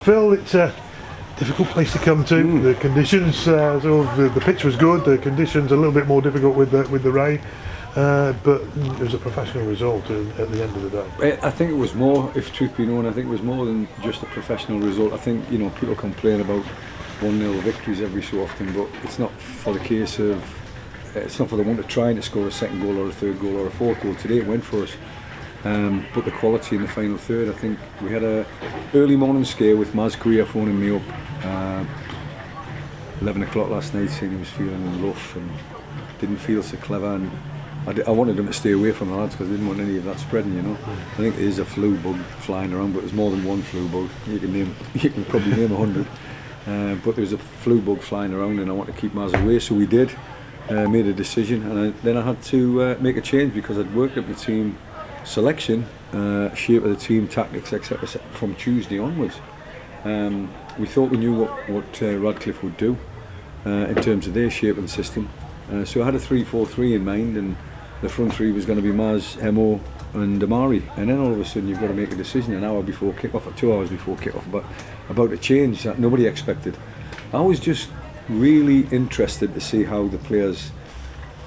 Phil, it's a difficult place to come to. The conditions, the pitch was good. The conditions a little bit more difficult with the rain, but it was a professional result at the end of the day. I think it was more, if truth be known, I think it was more than just a professional result. I think people complain about 1-0 victories every so often, but it's not for the case of it's not for the one to trying to score a second goal or a third goal or a fourth goal. Today it went for us. But the quality in the final third, I think we had a early morning scare with Maz Kuya phoning me up 11 o'clock last night saying he was feeling rough and didn't feel so clever, and I wanted him to stay away from the lads because I didn't want any of that spreading, I think there is a flu bug flying around, but there's more than one flu bug. You can probably name 100, but there's a flu bug flying around and I want to keep Maz away, so we did, made a decision, and then I had to make a change because I'd worked up the team selection, shape of the team, tactics, etc. from Tuesday onwards. We thought we knew what Radcliffe would do in terms of their shape of the system. So I had a 3-4-3 in mind, and the front three was going to be Maz, Hemo and Amari. And then all of a sudden you've got to make a decision an hour before kick-off or 2 hours before kick-off about a change that nobody expected. I was just really interested to see how the players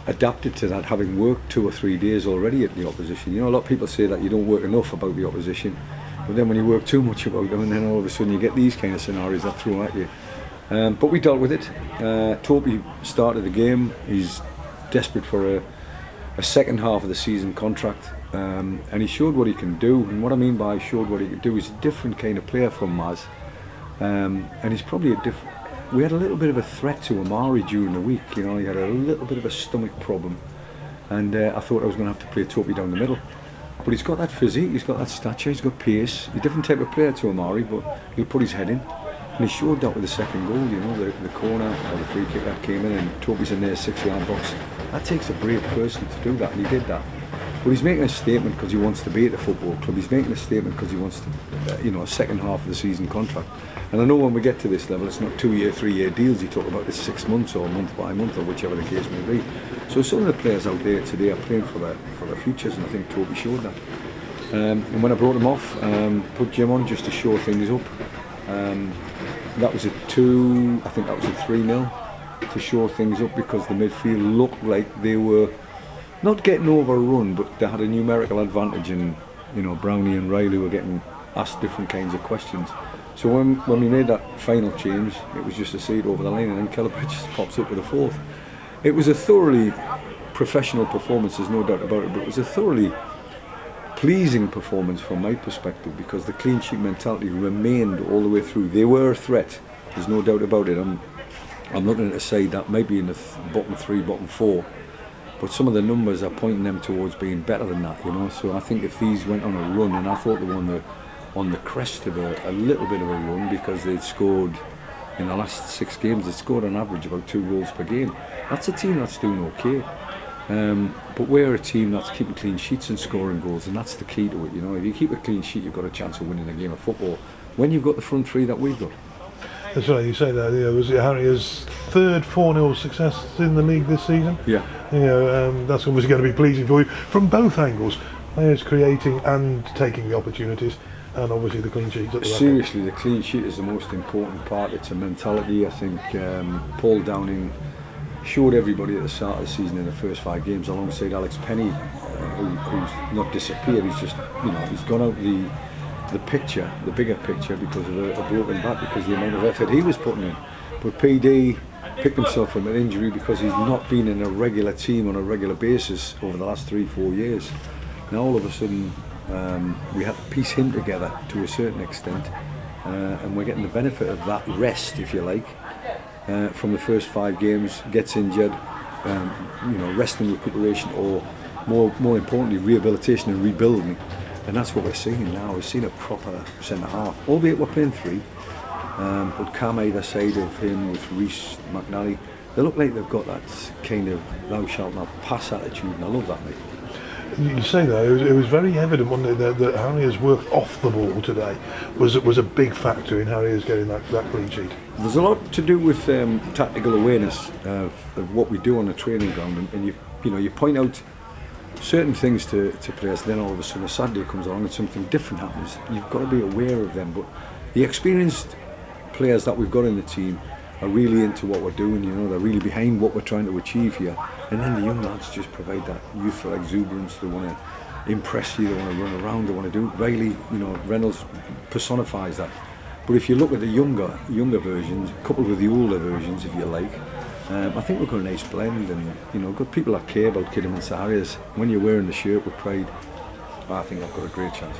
adapted to that, having worked 2 or 3 days already at the opposition. A lot of people say that you don't work enough about the opposition, but then when you work too much about them, and then all of a sudden you get these kind of scenarios that throw at you. But we dealt with it. Topi started the game. He's desperate for a second half of the season contract, and he showed what he can do. And what I mean by showed what he can do is a different kind of player from Maz, and he's probably a different. We had a little bit of a threat to Amari during the week. He had a little bit of a stomach problem, and I thought I was going to have to play Topi down the middle. But he's got that physique, he's got that stature, he's got pace. He's a different type of player to Amari, but he'll put his head in. And he showed that with the second goal, the corner or the free kick that came in, and Topi's in their 6-yard box. That takes a brave person to do that, and he did that. But he's making a statement because he wants to be at the football club. He's making a statement because he wants to, a second half of the season contract. And I know when we get to this level, it's not 2-year, 3-year deals. You talk about it's 6 months or month by month or whichever the case may be. So some of the players out there today are playing for their futures, and I think Topi showed that. And when I brought him off, put Jim on just to show things up. That was a 3-0 to show things up because the midfield looked like they were not getting overrun, but they had a numerical advantage, and Brownie and Riley were getting asked different kinds of questions. So when we made that final change, it was just to see it over the line, and then Kellerbridge just pops up with a fourth. It was a thoroughly professional performance, there's no doubt about it, but it was a thoroughly pleasing performance from my perspective because the clean sheet mentality remained all the way through. They were a threat, there's no doubt about it. I'm looking at a side that might be in the bottom 3, bottom 4, but some of the numbers are pointing them towards being better than that, So I think if these went on a run, and I thought they were on the crest of a little bit of a run because they'd scored in the last 6 games, they'd scored on average about 2 goals per game. That's a team that's doing okay. But we're a team that's keeping clean sheets and scoring goals, and that's the key to it. If you keep a clean sheet, you've got a chance of winning a game of football when you've got the front three that we've got. That's right, you say that. Was it Harriers' third 4-0 success in the league this season? Yeah. That's obviously going to be pleasing for you from both angles. Players creating and taking the opportunities, and obviously the clean sheets at the Seriously, the clean sheet is the most important part. It's a mentality. I think Paul Downing showed everybody at the start of the season in the first 5 games alongside Alex Penny, who's not disappeared. He's just, he's gone out the picture, the bigger picture, because of a broken back, because of the amount of effort he was putting in. But PD picked himself from an injury because he's not been in a regular team on a regular basis over the last 3-4 years. Now all of a sudden we have to piece him together to a certain extent, and we're getting the benefit of that rest, if you like, from the first 5 games. Gets injured, rest and recuperation, or more importantly rehabilitation and rebuilding, and that's what we're seeing now. We're seeing a proper centre half, albeit we're playing 3, but Cam either side of him with Reece, McNally, they look like they've got that kind of thou shalt not pass attitude, and I love that, mate. You say that it was very evident, wasn't it, that Harriers' work off the ball today was a big factor in Harriers getting that clean sheet. There's a lot to do with tactical awareness of what we do on the training ground, and you point out certain things to players, then all of a sudden a Saturday comes along and something different happens. You've got to be aware of them, but the experienced players that we've got in the team are really into what we're doing, you know, they're really behind what we're trying to achieve here. And then the young lads just provide that youthful exuberance. They want to impress you, they want to run around, they want to do. Riley, you know, Reynolds personifies that. But if you look at the younger versions, coupled with the older versions, if you like, I think we've got a nice blend, and you know, good people that care about Kidderminster Harriers. When you're wearing the shirt with pride, I think I've got a great chance.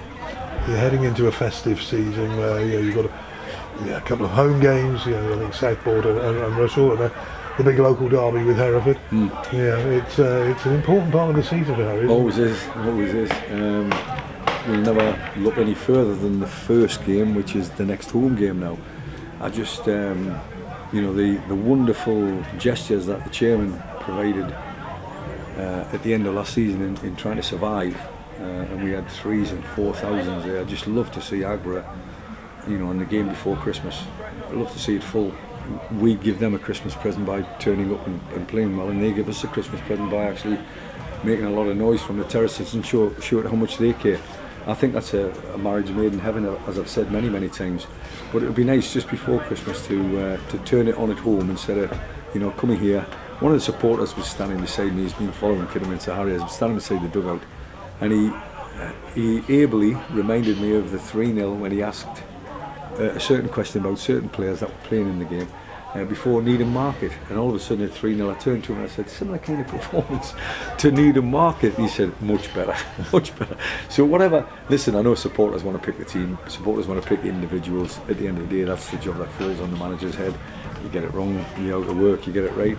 You're heading into a festive season where you've got a couple of home games. I think Southport and Russell, and the big local derby with Hereford. Yeah, it's an important part of the season for Harriers. Always is. We'll never look any further than the first game, which is the next home game now. I just, you know, the wonderful gestures that the chairman provided at the end of last season in trying to survive, and we had 3s and 4,000s there. I just love to see Agra, you know, in the game before Christmas. I love to see it full. We give them a Christmas present by turning up and playing well, and they give us a Christmas present by actually making a lot of noise from the terraces and show how much they care. I think that's a marriage made in heaven, as I've said many times. But it would be nice just before Christmas to turn it on at home instead of, you know, coming here. One of the supporters was standing beside me. He's been following Kidderminster Harriers. He was standing beside the dugout, and he ably reminded me of the 3-0 when he asked a certain question about certain players that were playing in the game before Needham Market, and all of a sudden at 3-0 I turned to him and I said, similar kind of performance to Needham Market. And he said, much better, much better. So whatever, listen, I know supporters want to pick the team, supporters want to pick individuals. At the end of the day, that's the job that falls on the manager's head. You get it wrong, you're out of work, you get it right.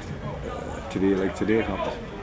Today like today happens.